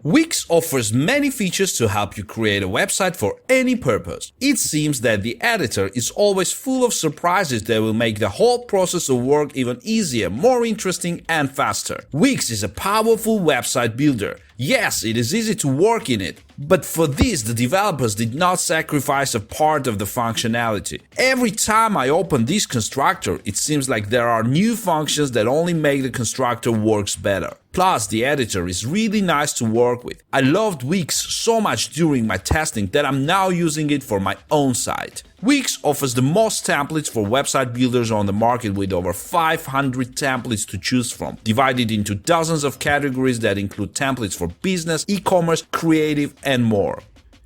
Wix offers many features to help you create a website for any purpose. It seems that the editor is always full of surprises that will make the whole process of work even easier, more interesting and faster. Wix is a powerful website builder. Yes, it is easy to work in it, but for this the developers did not sacrifice a part of the functionality. Every time I open this constructor, it seems like there are new functions that only make the constructor works better. Plus, the editor is really nice to work with. I loved Wix so much during my testing that I'm now using it for my own site. Wix offers the most templates for website builders on the market with over 500 templates to choose from, divided into dozens of categories that include templates for business, e-commerce, creative, and more.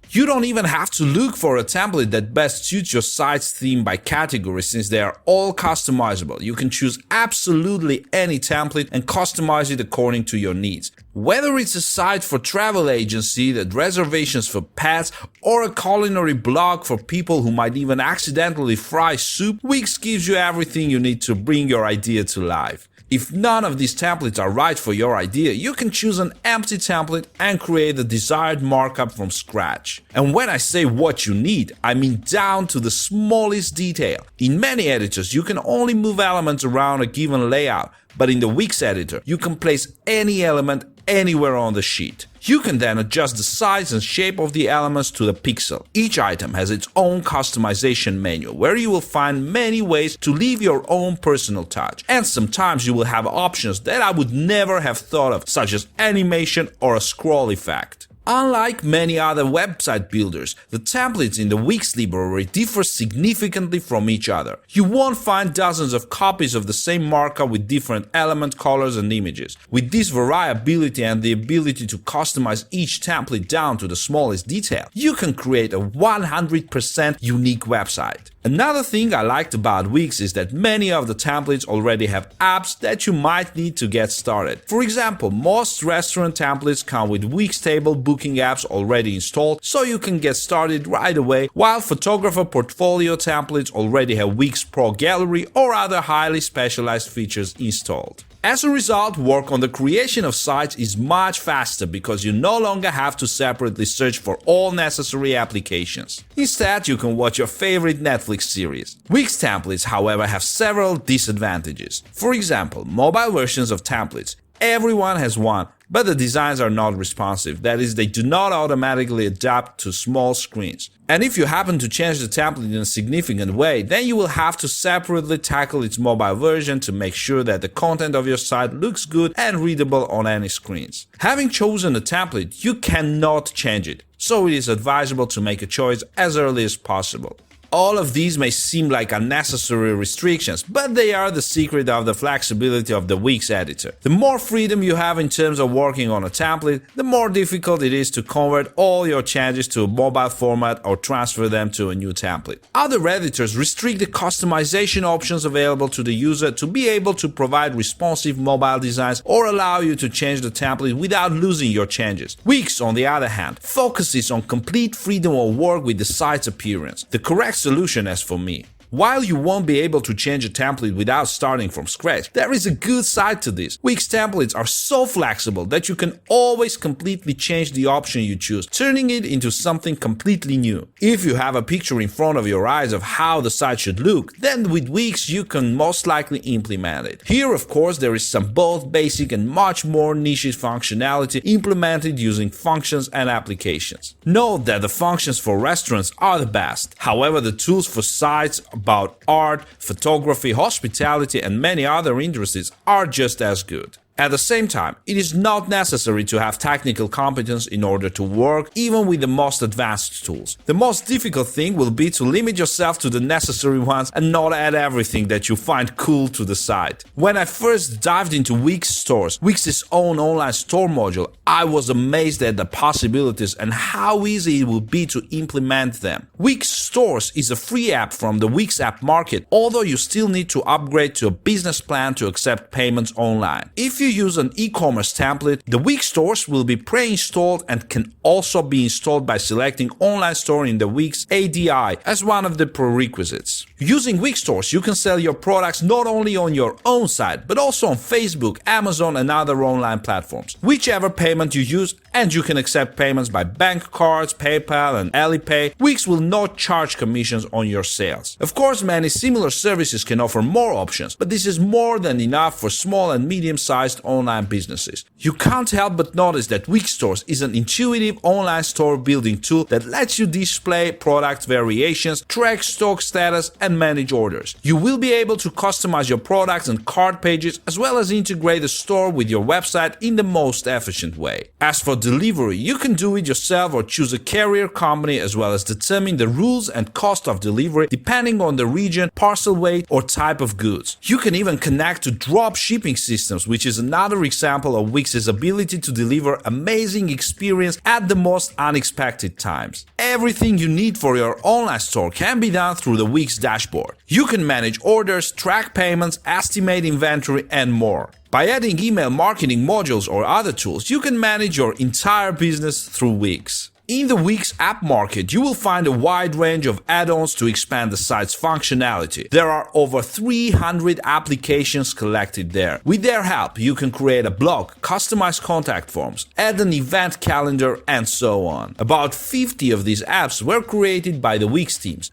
You don't even have to look for a template that best suits your site's theme by category since they are all customizable. You can choose absolutely any template and customize it according to your needs. Whether it's a site for travel agency, that reservations for pets, or a culinary blog for people who might even accidentally fry soup, Wix gives you everything you need to bring your idea to life. If none of these templates are right for your idea, you can choose an empty template and create the desired markup from scratch. And when I say what you need, I mean down to the smallest detail. In many editors, you can only move elements around a given layout, but in the Wix editor, you can place any element anywhere on the sheet. You can then adjust the size and shape of the elements to the pixel. Each item has its own customization menu, where you will find many ways to leave your own personal touch. And sometimes you will have options that I would never have thought of, such as animation or a scroll effect. Unlike many other website builders, the templates in the Wix library differ significantly from each other. You won't find dozens of copies of the same markup with different element colors and images. With this variability and the ability to customize each template down to the smallest detail, you can create a 100% unique website. Another thing I liked about Wix is that many of the templates already have apps that you might need to get started. For example, most restaurant templates come with Wix table booking apps already installed, so you can get started right away, while photographer portfolio templates already have Wix Pro Gallery or other highly specialized features installed. As a result, work on the creation of sites is much faster because you no longer have to separately search for all necessary applications. Instead, you can watch your favorite Netflix series. Wix templates, however, have several disadvantages. For example, mobile versions of templates. Everyone has one, but the designs are not responsive. That is, they do not automatically adapt to small screens. And if you happen to change the template in a significant way, then you will have to separately tackle its mobile version to make sure that the content of your site looks good and readable on any screens. Having chosen a template, you cannot change it, so it is advisable to make a choice as early as possible. All of these may seem like unnecessary restrictions, but they are the secret of the flexibility of the Wix editor. The more freedom you have in terms of working on a template, the more difficult it is to convert all your changes to a mobile format or transfer them to a new template. Other editors restrict the customization options available to the user to be able to provide responsive mobile designs or allow you to change the template without losing your changes. Wix, on the other hand, focuses on complete freedom of work with the site's appearance. The correct solution as for me. While you won't be able to change a template without starting from scratch, there is a good side to this. Wix templates are so flexible that you can always completely change the option you choose, turning it into something completely new. If you have a picture in front of your eyes of how the site should look, then with Wix you can most likely implement it. Here, of course, there is some both basic and much more niche functionality implemented using functions and applications. Note that the functions for restaurants are the best. However, the tools for sites about art, photography, hospitality, and many other industries are just as good. At the same time, it is not necessary to have technical competence in order to work, even with the most advanced tools. The most difficult thing will be to limit yourself to the necessary ones and not add everything that you find cool to the site. When I first dived into Wix stores, Wix's own online store module, I was amazed at the possibilities and how easy it would be to implement them. Wix Stores is a free app from the Wix app market, although you still need to upgrade to a business plan to accept payments online. If you use an e-commerce template, the Wix stores will be pre-installed and can also be installed by selecting online store in the Wix Adi as one of the prerequisites. Using Wix stores, you can sell your products not only on your own site, but also on Facebook, Amazon, and other online platforms. Whichever payment you use, and you can accept payments by bank cards, PayPal, and Alipay. Wix will not charge commissions on your sales. Of course, many similar services can offer more options, but this is more than enough for small and medium-sized online businesses. You can't help but notice that Wix Stores is an intuitive online store building tool that lets you display product variations, track stock status, and manage orders. You will be able to customize your products and cart pages, as well as integrate the store with your website in the most efficient way. As for delivery, you can do it yourself or choose a carrier company, as well as determine the rules and cost of delivery depending on the region, parcel weight, or type of goods. You can even connect to drop shipping systems, which is another example of Wix's ability to deliver amazing experience at the most unexpected times. Everything you need for your online store can be done through the Wix dashboard. You can manage orders, track payments, estimate inventory, and more. By adding email marketing modules or other tools, you can manage your entire business through Wix. In the Wix app market, you will find a wide range of add-ons to expand the site's functionality. There are over 300 applications collected there. With their help, you can create a blog, customize contact forms, add an event calendar, and so on. About 50 of these apps were created by the Wix teams.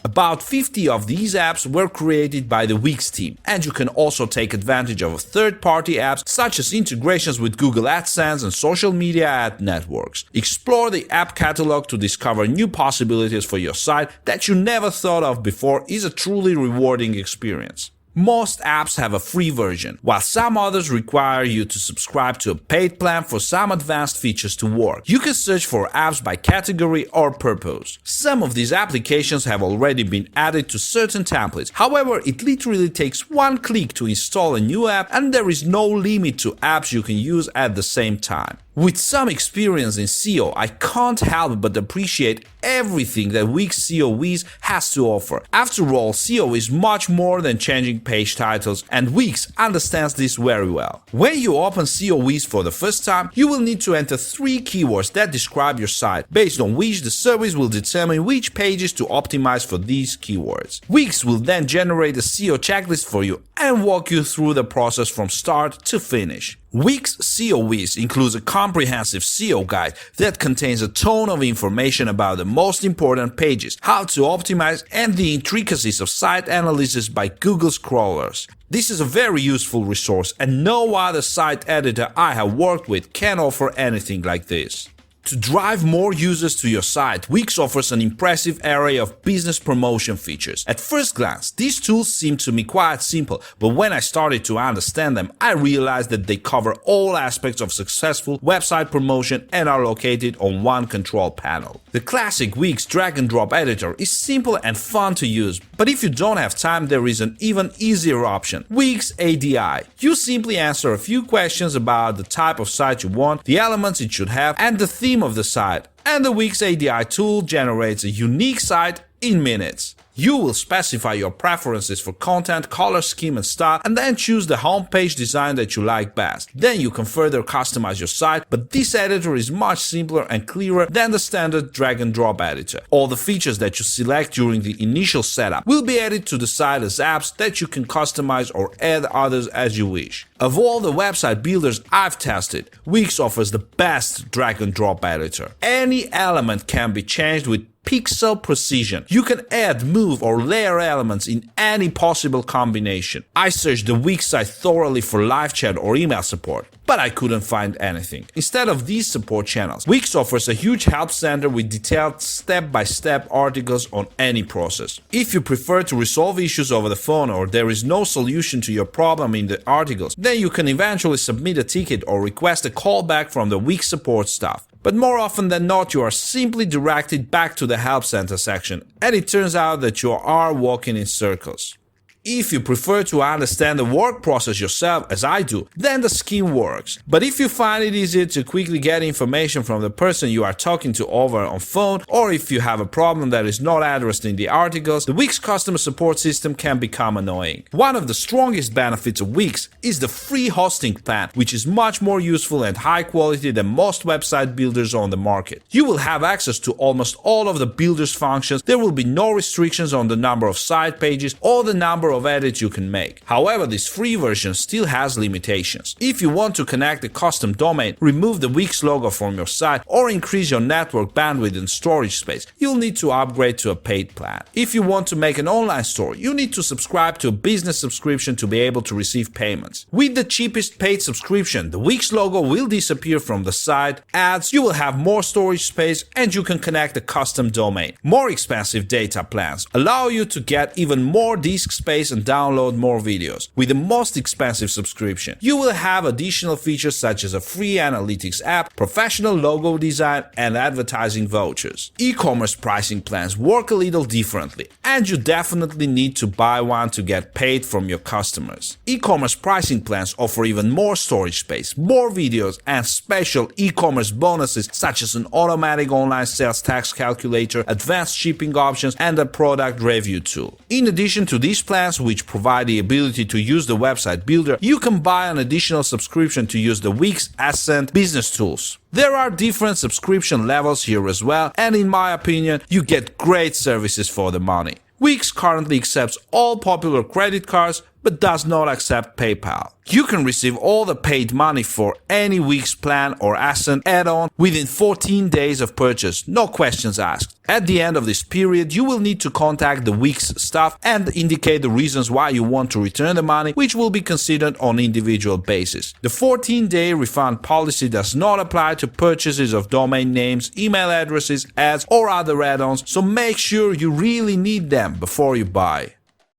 And you can also take advantage of third-party apps such as integrations with Google AdSense and social media ad networks. Explore the app catalog to discover new possibilities for your site that you never thought of before is a truly rewarding experience. Most apps have a free version, while some others require you to subscribe to a paid plan for some advanced features to work. You can search for apps by category or purpose. Some of these applications have already been added to certain templates. However, it literally takes one click to install a new app, and there is no limit to apps you can use at the same time. With some experience in SEO, I can't help but appreciate everything that Wix SEO Wiz has to offer. After all, SEO is much more than changing page titles, and Wix understands this very well. When you open SEO Wiz for the first time, you will need to enter 3 keywords that describe your site, based on which the service will determine which pages to optimize for these keywords. Wix will then generate a SEO checklist for you and walk you through the process from start to finish. Wix SEO Wiz includes a comprehensive SEO guide that contains a ton of information about the most important pages, how to optimize, and the intricacies of site analysis by Google crawlers. This is a very useful resource, and no other site editor I have worked with can offer anything like this. To drive more users to your site, Wix offers an impressive array of business promotion features. At first glance, these tools seem to me quite simple, but when I started to understand them, I realized that they cover all aspects of successful website promotion and are located on one control panel. The classic Wix drag-and-drop editor is simple and fun to use, but if you don't have time, there is an even easier option, Wix Adi. You simply answer a few questions about the type of site you want, the elements it should have, and the theme of the site, and the Wix Adi tool generates a unique site in minutes. You will specify your preferences for content, color scheme, and style, and then choose the homepage design that you like best. Then you can further customize your site, but this editor is much simpler and clearer than the standard drag-and-drop editor. All the features that you select during the initial setup will be added to the site as apps that you can customize or add others as you wish. Of all the website builders I've tested, Wix offers the best drag-and-drop editor. Any element can be changed with pixel precision. You can add, move, or layer elements in any possible combination. I searched the Wix site thoroughly for live chat or email support, but I couldn't find anything. Instead of these support channels, Wix offers a huge help center with detailed step-by-step articles on any process. If you prefer to resolve issues over the phone or there is no solution to your problem in the articles, then you can eventually submit a ticket or request a callback from the Wix support staff. But more often than not, you are simply directed back to the Help Center section, and it turns out that you are walking in circles. If you prefer to understand the work process yourself, as I do, then the scheme works. But if you find it easier to quickly get information from the person you are talking to over on phone, or if you have a problem that is not addressed in the articles, the Wix customer support system can become annoying. One of the strongest benefits of Wix is the free hosting plan, which is much more useful and high quality than most website builders on the market. You will have access to almost all of the builder's functions. There will be no restrictions on the number of site pages or the number of edits you can make. However, this free version still has limitations. If you want to connect a custom domain, remove the Wix logo from your site, or increase your network bandwidth and storage space, you'll need to upgrade to a paid plan. If you want to make an online store, you need to subscribe to a business subscription to be able to receive payments. With the cheapest paid subscription, the Wix logo will disappear from the site, ads, you will have more storage space, and you can connect a custom domain. More expensive data plans allow you to get even more disk space and download more videos. With the most expensive subscription, you will have additional features such as a free analytics app, professional logo design, and advertising vouchers. E-commerce pricing plans work a little differently, and you definitely need to buy one to get paid from your customers. E-commerce pricing plans offer even more storage space, more videos, and special e-commerce bonuses such as an automatic online sales tax calculator, advanced shipping options, and a product review tool. In addition to these plans, which provide the ability to use the website builder, you can buy an additional subscription to use the Wix Ascent business tools. There are different subscription levels here as well, and in my opinion, you get great services for the money. Wix currently accepts all popular credit cards, but does not accept PayPal. You can receive all the paid money for any Wix plan or Ascent add-on within 14 days of purchase, no questions asked. At the end of this period, you will need to contact the Wix staff and indicate the reasons why you want to return the money, which will be considered on individual basis. The 14-day refund policy does not apply to purchases of domain names, email addresses, ads, or other add-ons, so make sure you really need them before you buy.